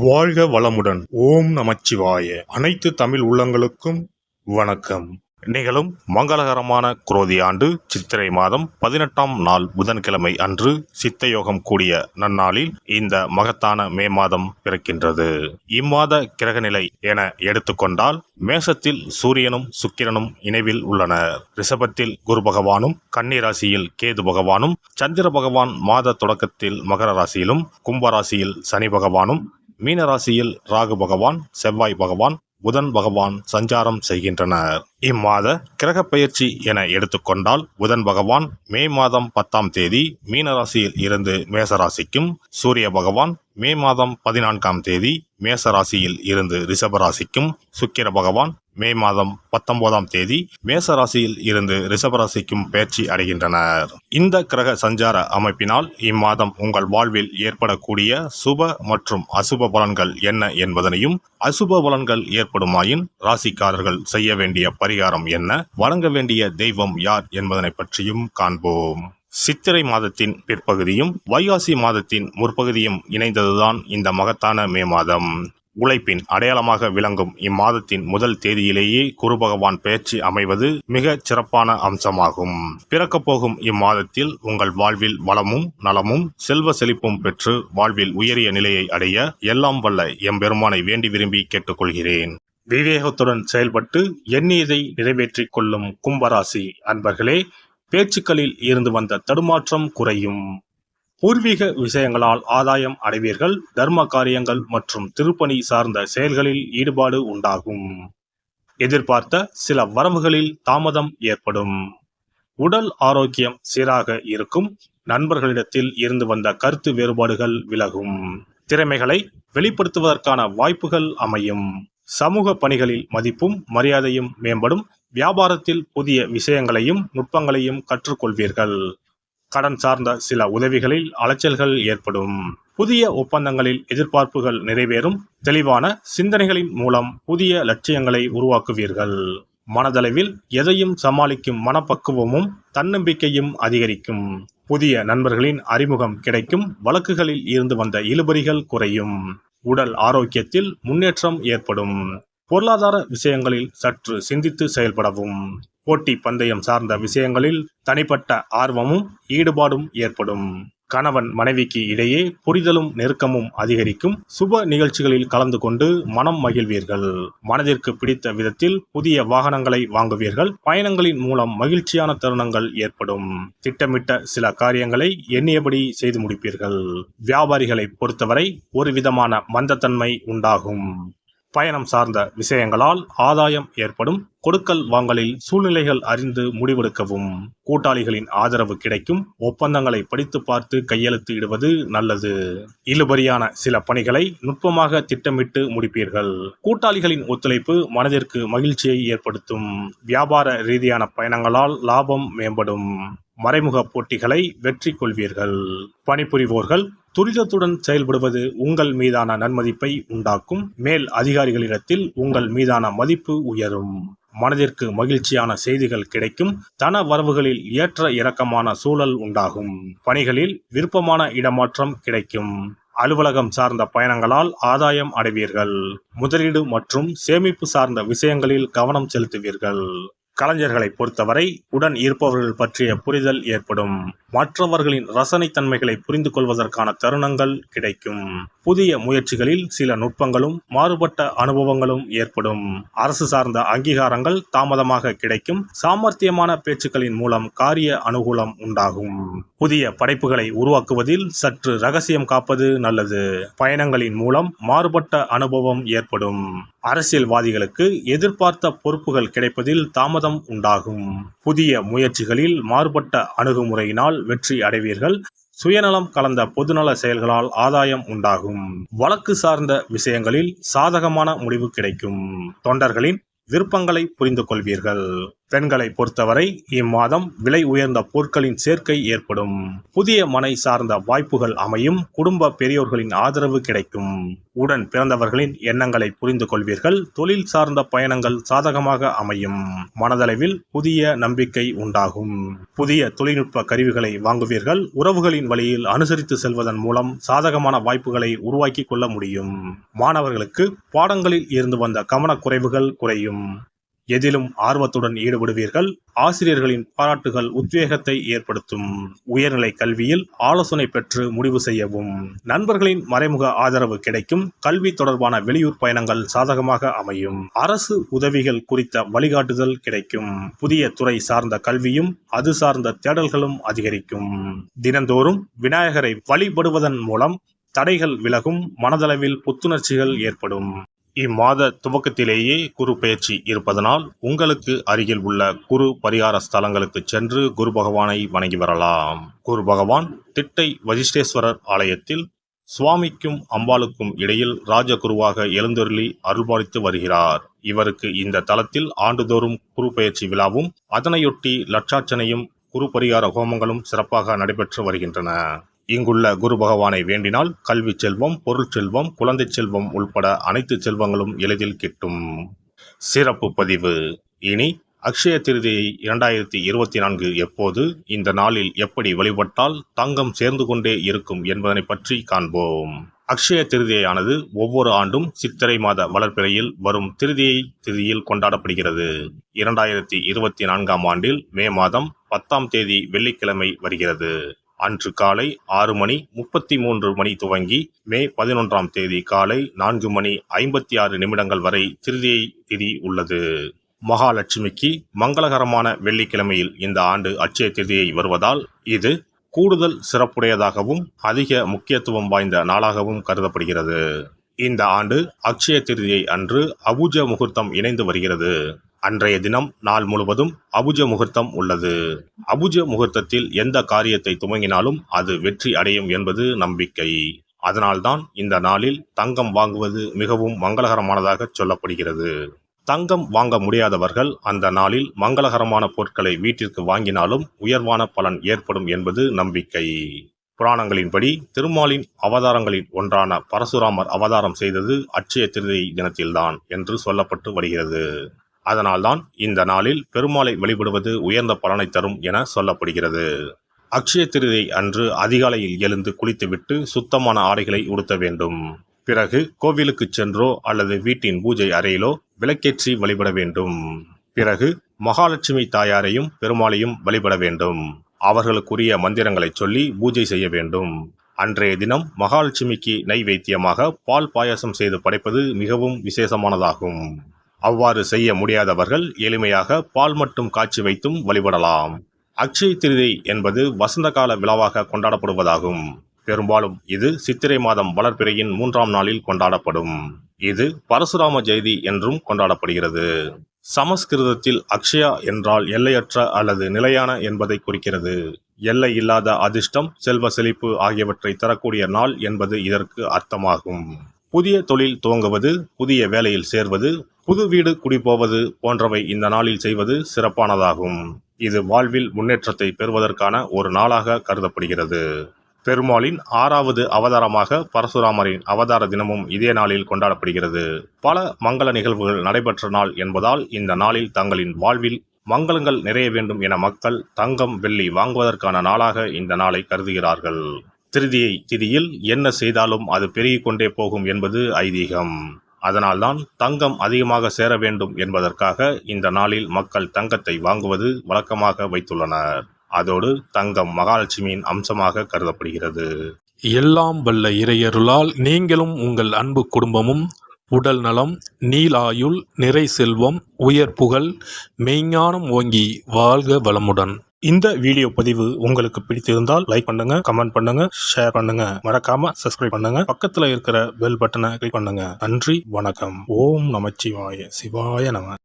வாழ்க வளமுடன். ஓம் நமச்சிவாய. அனைத்து தமிழ் உள்ளங்களுக்கும் வணக்கம். நிகழும் மங்களகரமான குரோதி ஆண்டு சித்திரை மாதம் 18ஆம் நாள் புதன்கிழமை அன்று சித்தயோகம் கூடிய நன்னாளில் இந்த மகத்தான மே மாதம் பிறக்கின்றது. இம்மாத கிரகநிலை என எடுத்துக்கொண்டால் மேசத்தில் சூரியனும் சுக்கிரனும் இணைவில் உள்ளனர். ரிஷபத்தில் குரு பகவானும், கன்னி ராசியில் கேது பகவானும், சந்திர பகவான் மாத தொடக்கத்தில் மகர ராசியிலும், கும்பராசியில் சனி பகவானும், மீன ராசியில் ராகு பகவான், செவ்வாய் பகவான், புதன் பகவான் சஞ்சாரம் செய்கின்றனர். இம்மாத கிரக பயிற்சி என எடுத்துக்கொண்டால் புதன் பகவான் மே மாதம் 10ஆம் தேதி மீன ராசியில் இருந்து மேச ராசிக்கும், சூரிய பகவான் மே மாதம் 14ஆம் தேதி மேச ராசியில் இருந்து ரிஷப ராசிக்கும், சுக்கிர பகவான் மே மாதம் 19ஆம் தேதி மேச ராசியில் இருந்து ரிஷப ராசிக்கும் பயிற்சி அடைகின்றனர். இந்த கிரக சஞ்சார அமைப்பினால் இம்மாதம் உங்கள் வாழ்வில் ஏற்படக்கூடிய சுப மற்றும் அசுப பலன்கள் என்ன என்பதனையும், அசுப பலன்கள் ஏற்படுமாயின் ராசிக்காரர்கள் செய்ய வேண்டிய பரிகாரம் என்ன, வணங்க வேண்டிய தெய்வம் யார் என்பதனை பற்றியும் காண்போம். சித்திரை மாதத்தின் பிற்பகுதியும் வைகாசி மாதத்தின் முற்பகுதியும் இணைந்ததுதான் இந்த மகத்தான மே மாதம். உழைப்பின் அடையாளமாக விளங்கும் இம்மாதத்தின் முதல் தேதியிலேயே குரு பகவான் பெயர்ச்சி அமைவது மிக சிறப்பான அம்சமாகும். பிறக்கப் போகும் இம்மாதத்தில் உங்கள் வாழ்வில் வளமும் நலமும் செல்வ செழிப்பும் பெற்று வாழ்வில் உயரிய நிலையை அடைய எல்லாம் வல்ல எம்பெருமானை வேண்டி விரும்பி கேட்டுக்கொள்கிறேன். விவேகத்துடன் செயல்பட்டு எண்ணியதை நிறைவேற்றிக் கொள்ளும் கும்பராசி அன்பர்களே, பேச்சுக்களில் இருந்து வந்த தடுமாற்றம் குறையும். பூர்வீக விஷயங்களால் ஆதாயம் அடைவீர்கள். தர்ம காரியங்கள் மற்றும் திருப்பணி சார்ந்த செயல்களில் ஈடுபாடு உண்டாகும். எதிர்பார்த்த சில வரவுகளில் தாமதம் ஏற்படும். உடல் ஆரோக்கியம் சீராக இருக்கும். நண்பர்களிடத்தில் இருந்து வந்த கருத்து வேறுபாடுகள் விலகும். திறமைகளை வெளிப்படுத்துவதற்கான வாய்ப்புகள் அமையும். சமூக பணிகளில் மதிப்பும் மரியாதையும் மேம்படும். வியாபாரத்தில் புதிய விஷயங்களையும் நுட்பங்களையும் கற்றுக்கொள்வீர்கள். கடன் சார்ந்த சில உதவிகளில் அலைச்சல்கள் ஏற்படும். புதிய ஒப்பந்தங்களில் எதிர்பார்ப்புகள் நிறைவேறும். தெளிவான சிந்தனைகளின் மூலம் புதிய லட்சியங்களை உருவாக்குவீர்கள். மனதளவில் எதையும் சமாளிக்கும் மனப்பக்குவமும் தன்னம்பிக்கையும் அதிகரிக்கும். புதிய நண்பர்களின் அறிமுகம் கிடைக்கும். வழக்குகளில் இருந்து வந்த இழுபறிகள் குறையும். உடல் ஆரோக்கியத்தில் முன்னேற்றம் ஏற்படும். பொருளாதார விஷயங்களில் சற்று சிந்தித்து செயல்படவும். போட்டி பந்தயம் சார்ந்த விஷயங்களில் தனிப்பட்ட ஆர்வமும் ஈடுபாடும் ஏற்படும். கணவன் மனைவிக்கு இடையே புரிதலும் நெருக்கமும் அதிகரிக்கும். சுப நிகழ்ச்சிகளில் கலந்து கொண்டு மனம் மகிழ்வீர்கள். மனதிற்கு பிடித்த விதத்தில் புதிய வாகனங்களை வாங்குவீர்கள். பயணங்களின் மூலம் மகிழ்ச்சியான தருணங்கள் ஏற்படும். திட்டமிட்ட சில காரியங்களை எண்ணியபடி செய்து முடிப்பீர்கள். வியாபாரிகளை பொறுத்தவரை ஒரு விதமான மந்தத்தன்மை உண்டாகும். பயணம் சார்ந்த விஷயங்களால் ஆதாயம் ஏற்படும். கொடுக்கல் வாங்கலில் சூழ்நிலைகள் அறிந்து முடிவெடுக்கவும். கூட்டாளிகளின் ஆதரவு கிடைக்கும். ஒப்பந்தங்களை படித்து பார்த்து கையெழுத்து இடுவது நல்லது. இழுபறியான சில பணிகளை நுட்பமாக திட்டமிட்டு முடிப்பீர்கள். கூட்டாளிகளின் ஒத்துழைப்பு மனதிற்கு மகிழ்ச்சியை ஏற்படுத்தும். வியாபார ரீதியான பயணங்களால் லாபம் மேம்படும். மறைமுக போட்டிகளை வெற்றி கொள்வீர்கள். பணிபுரிவோர்கள் துரிதத்துடன் செயல்படுவது உங்கள் மீதான நன்மதிப்பை உண்டாக்கும். மேல் அதிகாரிகளிடத்தில் உங்கள் மீதான மதிப்பு உயரும். மனதிற்கு மகிழ்ச்சியான செய்திகள் கிடைக்கும். தன வரவுகளில் ஏற்ற இறக்கமான சூழல் உண்டாகும். பணிகளில் விருப்பமான இடமாற்றம் கிடைக்கும். அலுவலகம் சார்ந்த பயணங்களால் ஆதாயம் அடைவீர்கள். முதலீடு மற்றும் சேமிப்பு சார்ந்த விஷயங்களில் கவனம் செலுத்துவீர்கள். கலைஞர்களை பொறுத்தவரை உடன் இருப்பவர்கள் பற்றிய புரிதல் ஏற்படும். மற்றவர்களின் ரசனைத்தன்மைகளை புரிந்து கொள்வதற்கான தருணங்கள் கிடைக்கும். புதிய முயற்சிகளில் சில நுட்பங்களும் மாறுபட்ட அனுபவங்களும் ஏற்படும். அரசு சார்ந்த அங்கீகாரங்கள் தாமதமாக கிடைக்கும். சாமர்த்தியமான பேச்சுக்களின் மூலம் காரிய அனுகூலம் உண்டாகும். புதிய படைப்புகளை உருவாக்குவதில் சற்று ரகசியம் காப்பது நல்லது. பயணங்களின் மூலம் மாறுபட்ட அனுபவம் ஏற்படும். அரசியல்வாதிகளுக்கு எதிர்பார்த்த பொறுப்புகள் கிடைப்பதில் தாமதம் உண்டாகும். புதிய முயற்சிகளில் மாறுபட்ட அணுகுமுறையினால் வெற்றி அடைவீர்கள். சுயநலம் கலந்த பொதுநல செயல்களால் ஆதாயம் உண்டாகும். வழக்கு சார்ந்த விஷயங்களில் சாதகமான முடிவு கிடைக்கும். தொண்டர்களின் விருப்பங்களை புரிந்து கொள்வீர்கள். பெண்களை பொறுத்தவரை இம்மாதம் விலை உயர்ந்த பொருட்களின் சேர்க்கை ஏற்படும். புதிய மனை சார்ந்த வாய்ப்புகள் அமையும். குடும்ப பெரியோர்களின் ஆதரவு கிடைக்கும். உடன் பிறந்தவர்களின் எண்ணங்களை புரிந்து கொள்வீர்கள். தொழில் சார்ந்த பயணங்கள் சாதகமாக அமையும். மனதளவில் புதிய நம்பிக்கை உண்டாகும். புதிய தொழில்நுட்ப கருவிகளை வாங்குவீர்கள். உறவுகளின் வழியில் அனுசரித்து செல்வதன் மூலம் சாதகமான வாய்ப்புகளை உருவாக்கி கொள்ள முடியும். மாணவர்களுக்கு பாடங்களில் இருந்து வந்த கவனக்குறைவுகள் குறையும். எதிலும் ஆர்வத்துடன் ஈடுபடுவீர்கள். ஆசிரியர்களின் பாராட்டுகள் உத்வேகத்தை ஏற்படுத்தும். உயர்நிலை கல்வியில் ஆலோசனை பெற்று முடிவு செய்யவும். நண்பர்களின் மறைமுக ஆதரவு கிடைக்கும். கல்வி தொடர்பான வெளியூர் பயணங்கள் சாதகமாக அமையும். அரசு உதவிகள் குறித்த வழிகாட்டுதல் கிடைக்கும். புதிய துறை சார்ந்த கல்வியும் அது சார்ந்த தேடல்களும் அதிகரிக்கும். தினந்தோறும் விநாயகரை வழிபடுவதன் மூலம் தடைகள் விலகும். மனதளவில் புத்துணர்ச்சிகள் ஏற்படும். இம்மாத துவக்கத்திலேயே குரு பெயர்ச்சி இருப்பதனால் உங்களுக்கு அருகில் உள்ள குரு பரிகார ஸ்தலங்களுக்கு சென்று குரு பகவானை வணங்கி வரலாம். குரு பகவான் திட்டை வசிஷ்டேஸ்வரர் ஆலயத்தில் சுவாமிக்கும் அம்பாளுக்கும் இடையில் ராஜகுருவாக எழுந்தருளி அருள்பாலித்து வருகிறார். இவருக்கு இந்த தலத்தில் ஆண்டுதோறும் குரு பெயர்ச்சி விழாவும் அதனையொட்டி லட்சார்ச்சனையும் குரு பரிகார ஹோமங்களும் சிறப்பாக நடைபெற்று வருகின்றன. இங்குள்ள குரு பகவானை வேண்டினால் கல்வி செல்வம், பொருள் செல்வம், குழந்தை செல்வம் உள்பட அனைத்து செல்வங்களும் எளிதில் கிட்டும். சிறப்பு பதிவு. இனி அக்ஷய திருதியை 2024 எப்போது, இந்த நாளில் எப்படி வழிபட்டால் தங்கம் சேர்ந்து கொண்டே இருக்கும் என்பதனை பற்றி காண்போம். அக்ஷய திருதியானது ஒவ்வொரு ஆண்டும் சித்திரை மாத வளர்பிறையில் வரும் திருதியை திதியில் கொண்டாடப்படுகிறது. 2024 ஆண்டில் மே மாதம் 10ஆம் தேதி வெள்ளிக்கிழமை வருகிறது. அன்று காலை 6:33 துவங்கி மே 11ஆம் தேதி காலை 4:56 வரை திருதியை திதி உள்ளது. மகாலட்சுமிக்கு மங்களகரமான வெள்ளிக்கிழமையில் இந்த ஆண்டு அட்சய திருதியை வருவதால் இது கூடுதல் சிறப்புடையதாகவும் அதிக முக்கியத்துவம் வாய்ந்த நாளாகவும் கருதப்படுகிறது. இந்த ஆண்டு அக்ஷய திருதியை அன்று அபுஜ முகூர்த்தம் இணைந்து வருகிறது. அன்றைய தினம் நாள் முழுவதும் அபுஜ முகூர்த்தம் உள்ளது. அபுஜ முகூர்த்தத்தில் எந்த காரியத்தை துவங்கினாலும் அது வெற்றி அடையும் என்பது நம்பிக்கை. அதனால்தான் இந்த நாளில் தங்கம் வாங்குவது மிகவும் மங்களகரமானதாக சொல்லப்படுகிறது. தங்கம் வாங்க முடியாதவர்கள் அந்த நாளில் மங்களகரமான பொருட்களை வீட்டிற்கு வாங்கினாலும் உயர்வான பலன் ஏற்படும் என்பது நம்பிக்கை. புராணங்களின்படி திருமாலின் அவதாரங்களில் ஒன்றான பரசுராமர் அவதாரம் செய்தது அட்சய திருதியை தினத்தில்தான் என்று சொல்லப்பட்டு வருகிறது. அதனால்தான் இந்த நாளில் பெருமாளை வழிபடுவது உயர்ந்த பலனை தரும் என சொல்லப்படுகிறது. அக்ஷய திருதியை அன்று அதிகாலையில் எழுந்து குளித்துவிட்டு சுத்தமான ஆடைகளை உடுத்த வேண்டும். பிறகு கோவிலுக்கு சென்றோ அல்லது வீட்டின் பூஜை அறையிலோ விளக்கேற்றி வழிபட வேண்டும். பிறகு மகாலட்சுமி தாயாரையும் பெருமாளையும் வழிபட வேண்டும். அவர்களுக்குரிய மந்திரங்களை சொல்லி பூஜை செய்ய வேண்டும். அன்றைய தினம் மகாலட்சுமிக்கு நைவேத்தியமாக பால் பாயாசம் செய்து படைப்பது மிகவும் விசேஷமானதாகும். அவ்வாறு செய்ய முடியாதவர்கள் எளிமையாக பால் மட்டும் காய்ச்சி வைத்தும் வழிபடலாம். அக்ஷய திருதியை என்பது வசந்த கால விழாவாக கொண்டாடப்படுவதாகும். பெரும்பாலும் இது சித்திரை மாதம் வளர்பிறையின் 3ஆம் நாளில் கொண்டாடப்படும். இது பரசுராம ஜெயதி என்றும் கொண்டாடப்படுகிறது. சமஸ்கிருதத்தில் அக்ஷயா என்றால் எல்லையற்ற அல்லது நிலையான என்பதை குறிக்கிறது. எல்லை இல்லாத அதிர்ஷ்டம், செல்வ செழிப்பு ஆகியவற்றை தரக்கூடிய நாள் என்பது இதற்கு அர்த்தமாகும். புதிய தொழில் துவங்குவது, புதிய வேலையில் சேர்வது, புது வீடு குடிபோவது போன்றவை இந்த நாளில் செய்வது சிறப்பானதாகும். இது வாழ்வில் முன்னேற்றத்தை பெறுவதற்கான ஒரு நாளாக கருதப்படுகிறது. பெருமாளின் 6வது அவதாரமாக பரசுராமரின் அவதார தினமும் இதே நாளில் கொண்டாடப்படுகிறது. பல மங்கள நிகழ்வுகள் நடைபெற்ற நாள் என்பதால் இந்த நாளில் தங்களின் வாழ்வில் மங்களங்கள் நிறைய வேண்டும் என மக்கள் தங்கம், வெள்ளி வாங்குவதற்கான நாளாக இந்த நாளை கருதுகிறார்கள். திருதியை திதியில் என்ன செய்தாலும் அது பெருகிக் கொண்டே போகும் என்பது ஐதீகம். அதனால்தான் தங்கம் அதிகமாக சேர வேண்டும் என்பதற்காக இந்த நாளில் மக்கள் தங்கத்தை வாங்குவது வழக்கமாக வைத்துள்ளனர். அதோடு தங்கம் மகாலட்சுமியின் அம்சமாக கருதப்படுகிறது. எல்லாம் வல்ல இறையருளால் நீங்களும் உங்கள் அன்பு குடும்பமும் உடல் நலம், நீலாயுள், நிறை செல்வம், உயர் புகழ், மெய்ஞானம் ஓங்கி வாழ்க வளமுடன். இந்த வீடியோ பதிவு உங்களுக்கு பிடித்திருந்தால் லைக் பண்ணுங்க, கமெண்ட் பண்ணுங்க, ஷேர் பண்ணுங்க, மறக்காம சப்ஸ்கிரைப் பண்ணுங்க, பக்கத்துல இருக்கிற பெல் பட்டனை கிளிக் பண்ணுங்க. நன்றி, வணக்கம். ஓம் நமச்சிவாய. சிவாய நம.